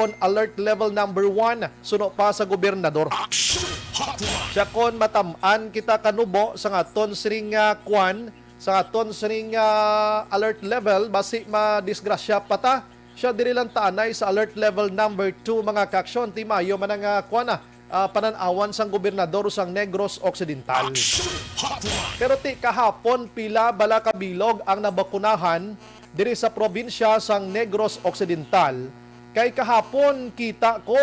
kon alert level number 1 suno pa sa gobernador. Siya kon matamaan kita kanubo sa aton sining kwan sa aton sining alert level basi madisgrasya pata. Siya diri lang taanay sa alert level number 2 mga kaksyon ti mayo manang kwan pananawan sang gobernador sang Negros Occidental. Pero ti kahapon pila bala kabilog ang nabakunahan diri sa probinsya sang Negros Occidental. Kay kahapon kita ko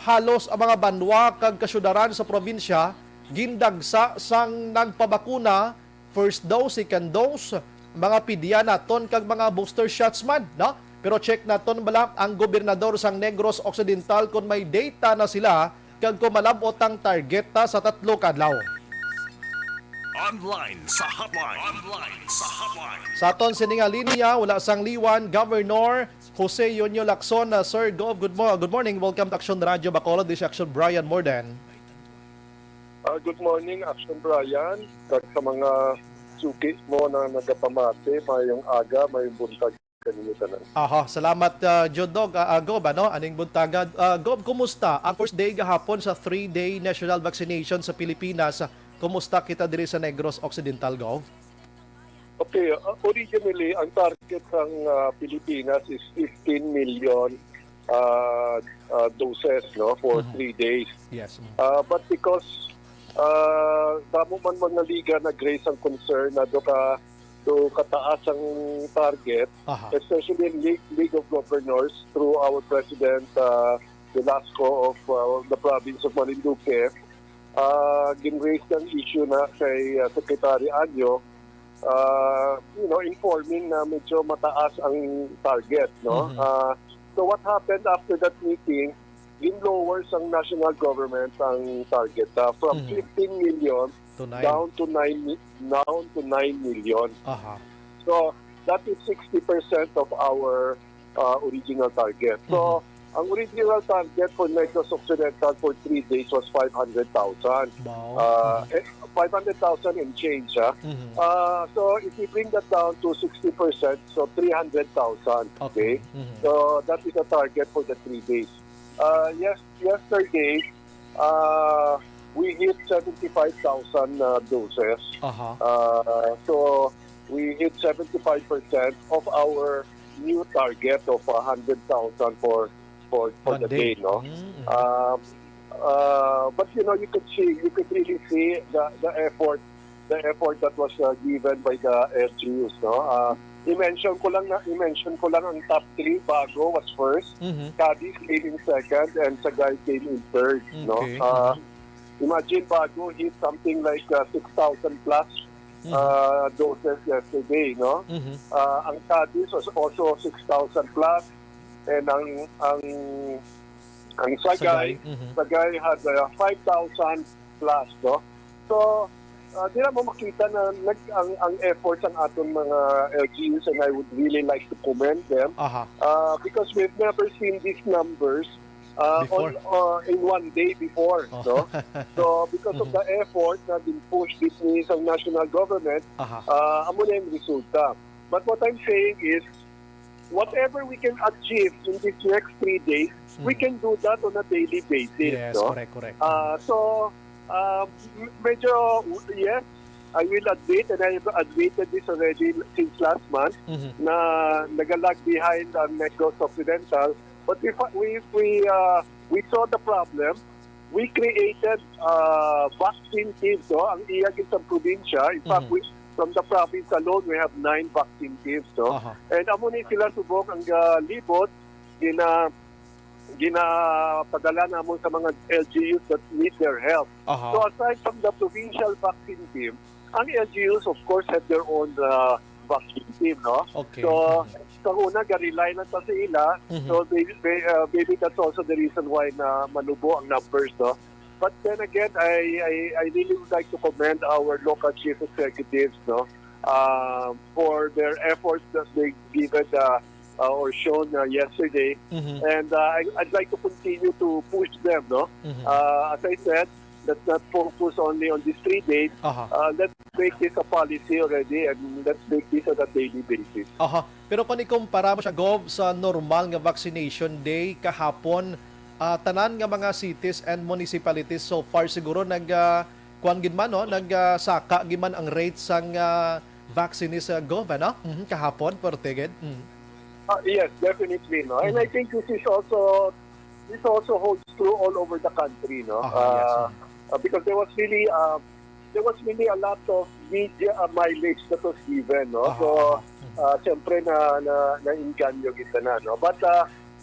halos ang mga banwa kag kasyudaran sa probinsya gindagsa sang nagpabakuna, first dose, second dose, mga pidya naton kag mga booster shots man, no? Pero check naton bala ang gobernador sang Negros Occidental kung may data na sila kag kumalabot ang target ta sa 3 kadlaw. Online sa hotline. Sa aton sininga linya, wala sang liwan, Governor Jose Yonyo Lacson. Sir Gov, good morning. Welcome to Action Radio Bacolod. This is Action Brian Morden. Good morning, Action Brian. Kag sa mga suki mo na nagapamate, mayong aga, mayong buntag kanina tanan. Salamat Jodog. Gob, aning buntagad. Gob, kumusta? Ang first day gahapon sa 3-day national vaccination sa Pilipinas. Kumusta kita diri sa Negros Occidental, Gov? Okay, originally, ang target ng Pilipinas is 15 million doses, no, for 3 days. Yes. But because damo man mga liga nag-raise ang concern na do kataas ang target, especially in League of Governors through our President Velasco of the province of Marinduque, gin-raise ng issue na kay Secretary Anyo, informing na medyo mataas ang target, no? So what happened after that meeting, gin-lowers ang national government ang target from 15 million down to 9 million. So that is 60% of our original target. So ang original target for Negros Occidental for 3 days was 500,000. Wow. 500,000 and change. So if we bring that down to 60%, so 300,000. Okay. So that is the target for the 3 days. Yesterday, we hit 75,000 doses. So we hit 75% of our new target of 100,000 for the day, no? But you could really see the effort that was given by the LGUs, no? I-mention ko lang ang top 3. Bago was first, Cadiz came in second, and Sagay came in third, no? Imagine Bago hit something like 6,000 plus doses yesterday, no? Ang Cadiz was also 6,000 plus, and ang Sagay had 5,000 plus, no? So di na mo makita na ang efforts ng ating mga LGUs, and I would really like to commend them because we've never seen these numbers in one day before. No? So because of the effort na din push this sa national government, amo na yung resulta. But what I'm saying is, whatever we can achieve in these next 3 days, we can do that on a daily basis. Yes, no? correct. So medyo, yes, I will admit, and I have admitted this already since last month, na nagalag behind ang Negros Occidental. But we saw the problem. We created vaccine teams, no? Ang iyagin sa probinsya. In fact, from the province alone, we have 9 vaccine teams, no? And amo ni sila subok ang libot, ginapadala namon sa mga LGUs that need their help. So aside from the provincial vaccine team, ang LGUs of course have their own vaccine team, no? Okay. So sa una ga-rely na sa ila. So maybe that's also the reason why na manubo ang numbers, no? But then again, I really would like to commend our local chief executives, no, for their efforts that they given or shown yesterday, and I'd like to continue to push them, no. As I said, let's not focus only on these 3 days. Let's make this a policy already, and let's make this on a daily basis. Pero kung ikumpara mo siya, Gov, sa normal nga vaccination day kahapon, tanan nga mga cities and municipalities so far siguro kuan gid man no, saka gid man ang rate sang vaccine sa Gov, ano? Kahapon, porteged. Yes, definitely, no. And I think this also holds true all over the country, no. Yes. Because there was really a lot of media mileage that was given, no. So siyempre na-inganyo kita na, no. But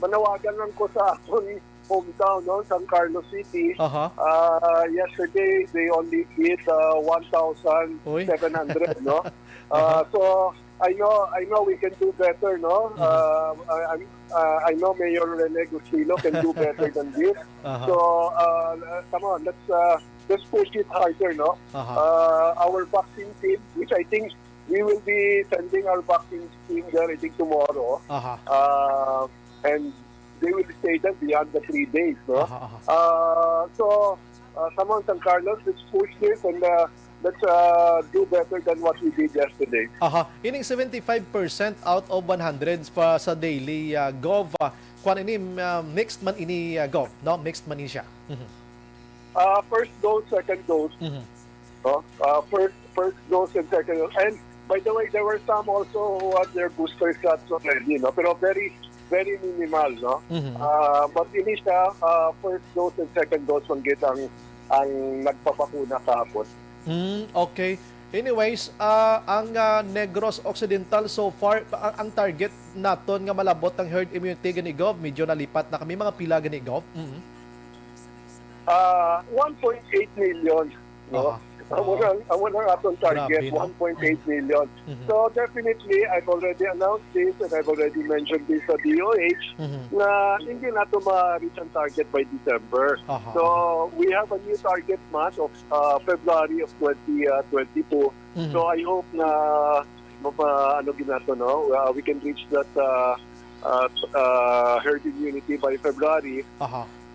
manawagan lang ko sa akong hometown, no, San Carlos City. Yesterday they only did 1,700, no. So I know we can do better, no. I know Mayor Rene Gustilo can do better than this. So come on, let's push it harder, no. Our vaccine team, which I think we will be sending our vaccine team there, I think tomorrow, and they will stay there beyond the 3 days, no. So come on, San Carlos, let's push this and let's do better than what we did yesterday. Ining 75% out of 100 pa sa daily Gov. Kung ini mixed man ini Gov, no? Mixed man ini siya. First dose, second dose. No? First dose and second dose. And by the way, there were some also who had their booster shots already, no? Pero very very minimal, no. But ini siya first dose and second dose man gid ang nagpapakuna kahapon. Okay. Anyways, ang Negros Occidental so far, ang target naton nga malabot ang herd immunity gani Gov, medyo nalipat na kami mga pila gani Gov. 1.8 million, no. Ang atong target, 1.8 million. So definitely, I've already announced this and I've already mentioned this sa DOH na hindi nato ma-reach ang target by December. So we have a new target month of February of 2022. So I hope na we can reach that herd immunity by February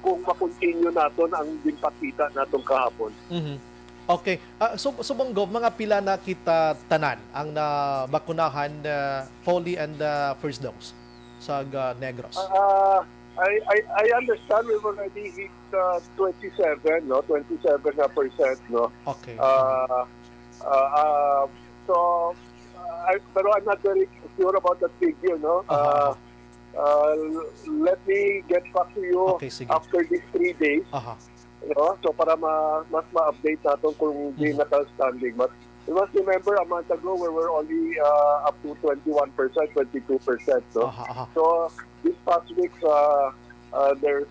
kung makontinue naton ang ginpakita natong kahapon. Okay. Subong Gov, mga pila na kita tanan ang nabakunahan fully and first dose sa Negros? I understand we've already hit 27, no? 27%, no? Okay. Pero I'm not very sure about that figure, no? Let me get back to you after these 3 days. You know, so para mas ma-update natin kung di naka-standing. But you must remember, a month ago, we were only up to 21%, 22%. No? So this past week, there's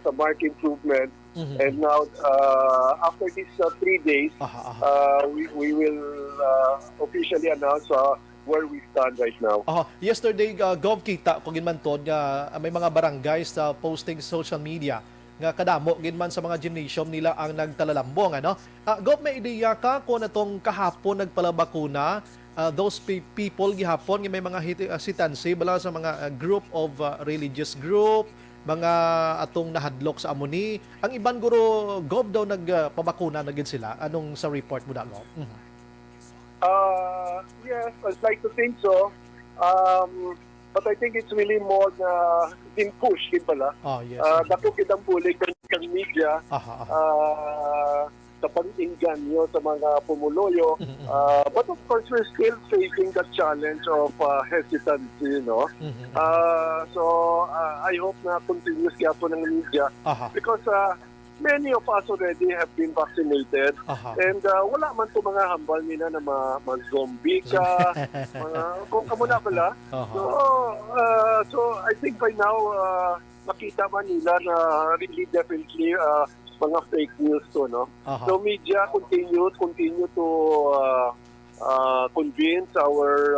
a marked improvement. And now, after these 3 days, we will officially announce where we stand right now. Yesterday, Gov, kita kung ginmantod nga may mga barangays posting social media nga kadamo ginman sa mga gymnasium nila ang nagtalalambong, ano. Gov, may ideya ka kung natong kahapon nagpalabakuna those people gihapon nga may mga hesitancy bala sa mga group of religious group, mga atong nahadlok sa amuni, ang iban guro Gov daw nagpabakuna na gid sila. Anong sa report mo da, Gov? Yes, I'd like to think so. But I think it's really more na in-push din pala. Yes. Dako kitang bulig ng media sa pag-inganyo sa mga pumuloyo. But of course, we're still facing the challenge of hesitancy, no? So I hope na continuous kaya po ng media because many of us already have been vaccinated and wala man to mga hambal nila na ma-zombie ka, kung kamuna pala. So I think by now, makita man nila na really definitely mga fake news to, no? So media continue to convince our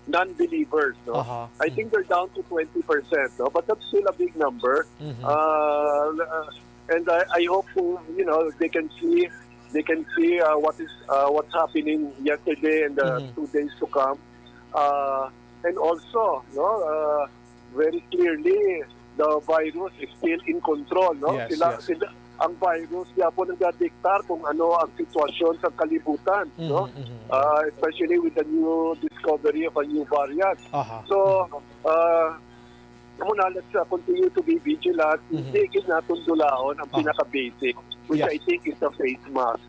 non-believers, no? I think they're down to 20%, no? But that's still a big number. And I hope, you know, they can see what's happening yesterday and the 2 days to come. And also, very clearly, the virus is still in control, no? Yes, ang virus niya po nagdadiktar kung ano ang sitwasyon sa kalibutan, no? Especially with the new discovery of a new variant. So, muna, let's continue to be vigilant. Hindi natin dulaon ang pinaka-basic, which I think is the face mask.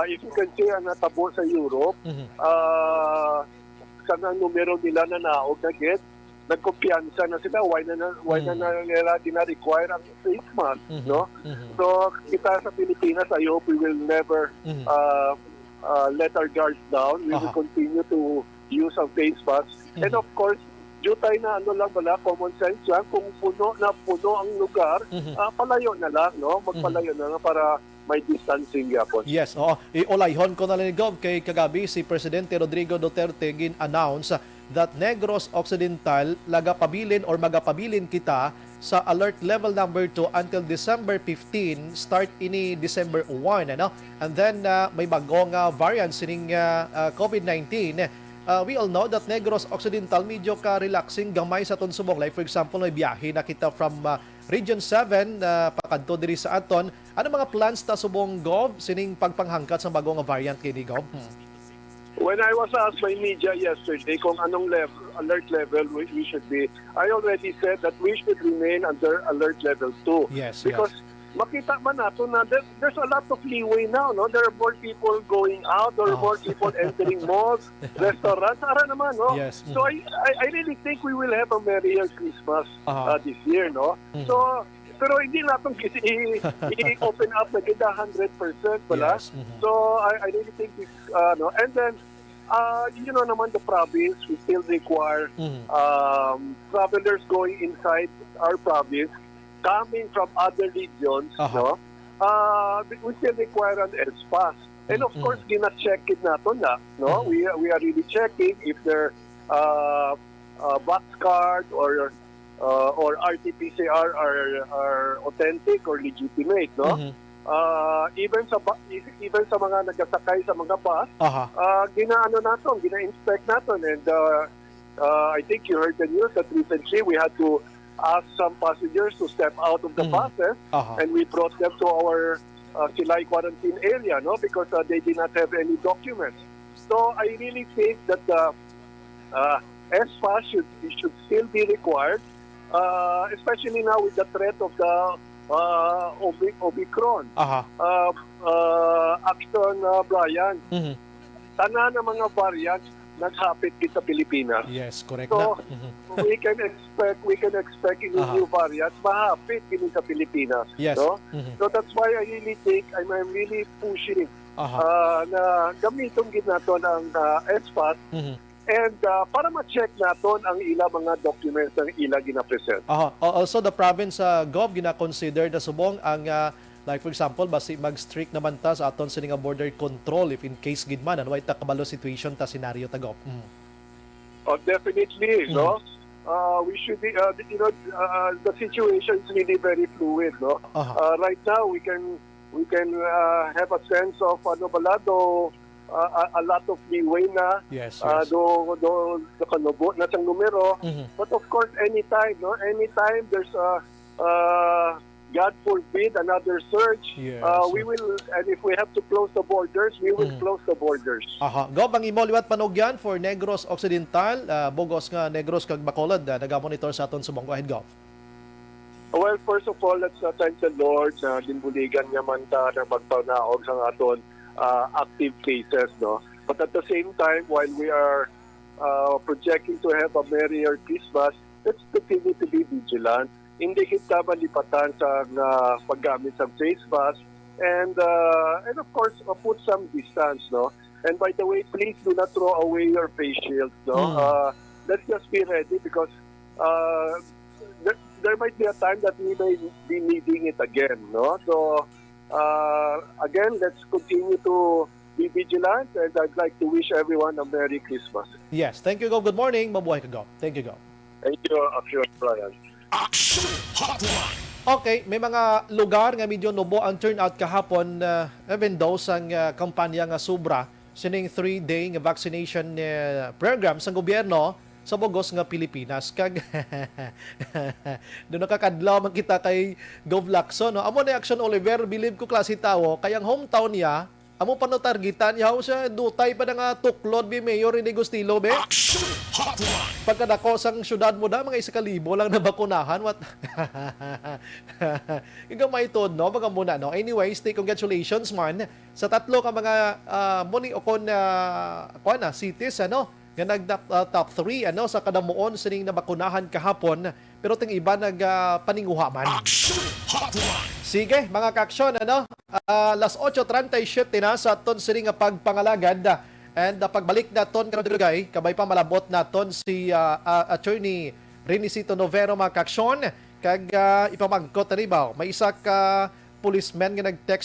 If you can see ang natabo sa Europe, sana numero nila na naog na get, nagkumpiyansa na sila, why na nila dina-require ang face mask, no? So, kita sa Pilipinas, I hope we will never let our guards down. We will continue to use ang face mask. And of course, due tayo na common sense lang, kung puno ang lugar, palayo na lang, no? Magpalayo na lang para may distancing yapon. Yes, oo. Iulayhon ko na lang kay kagabi si Presidente Rodrigo Duterte gin-announce that Negros Occidental magapabilin kita sa alert level number 2 until December 15, start ini December 1, ano? And then may bagong variant sining COVID-19. We all know that Negros Occidental medyo ka-relaxing gamay sa aton subong. Like for example, may biyahe na kita from Region 7 pakadto diri sa aton. Ano mga plans ta subong Gov sining pagpanghangkat sa bagong variant kini Gov? When I was asked by media yesterday kung anong alert level we should be, I already said that we should remain under alert level 2. Yes, because makita man nato na there's a lot of leeway now, no? There are more people going out, there are more people entering malls, restaurants, ara naman, no? Yes. So I really think we will have a merrier Christmas this year, no? So pero hindi natin i-open up na kita 100% pala. Yes. So I really think this, no? And then, you know naman the province, we still require travelers going inside our province, coming from other regions, no? We still require an S-Pass. And of course, gina-check it natin na, no? We are really checking if their box card or RT-PCR are authentic or legitimate, no? Even sa mga nagasakay sa mga bus, gina-inspect natin, and I think you heard the news that recently we had to ask some passengers to step out of the buses, and we brought them to our Silay quarantine area, no, because they did not have any documents. So I really think that S-Pass should still be required, especially now with the threat of the Omicron. Action, Brian. Tanan ng mga variants naghapit kita Pilipinas. Yes, correct so, na. we can expect in new variants mahapit din sa Pilipinas. Yes. No? So that's why I really think I'm really pushing na gamiton gid naton ang S-Pass. And para ma-check naton ang ilang mga documents ng ilang gina-present. Also, the province Gov gina-consider na subong ang like for example, basi mag-strict naman ta sa aton sining border control if in case gid man ano ta kabalo situation ta scenario ta Gov. Definitely, no. We should be, the situation is really very fluid, no. Right now we can have a sense of balado. A lot of leeway na do kanubot na sang numero, but of course anytime there's God forbid another surge, we will, and if we have to close the borders, we will close the borders. Gov, ang imo liwat panugyan for Negros Occidental, bugos nga Negros kag Bacolod, nagamonitor sa aton subong. Go ahead, Gov. Well, first of all, let's thank the Lord na dinbuligan niya man ta na magpanaog sa aton active cases, no? But at the same time, while we are projecting to have a merrier Christmas, let's continue to be vigilant. Hindi kita malipatan sa paggamit ng face mask, and of course put some distance, no? And by the way, please do not throw away your face shields, no? Let's just be ready because there might be a time that we may be needing it again, no? So again, let's continue to be vigilant, and I'd like to wish everyone a Merry Christmas. Yes, thank you, Gov. Good morning. Mabuhay ka, Gov. Thank you, Gov. Thank you, Action Brian. Action Hotline. Okay, may mga lugar nga medyo nubo ang turnout kahapon, even though sang kampanya nga sobra sining 3-day nga vaccination program sa gobyerno, sa bugos nga Pilipinas. Kag doon nakakadlaw man kita kay Gov Lacson, no? Amo ni Action Oliver, believe ko klase tawo, kayang hometown niya, amo pa no targetan niya siya dutay pa nga tuklod bi Mayor ni Gustilo be. Action Hotline. Pagkadako sang syudad mo da mga 1,000 lang na bakunahan, what? Ikaw maitod, no? Baga muna, no? Anyway, stay congratulations man sa tatlo ka mga muni o kon cities, ano? Nga nag top 3 ano sa kadamuon sining nabakunahan kahapon, pero ting iba paninguha man. Action Hotline. Sige, mga kaaksyon, ano? Las 8:37 na sa aton sining nga pagpangalagad. And pagbalik naton kanadugay, kabay pa malabot naton si Attorney Renisito Novero, mga kaaksyon. Kag ipamangkot na ribaw, may isa ka policeman nga nag-text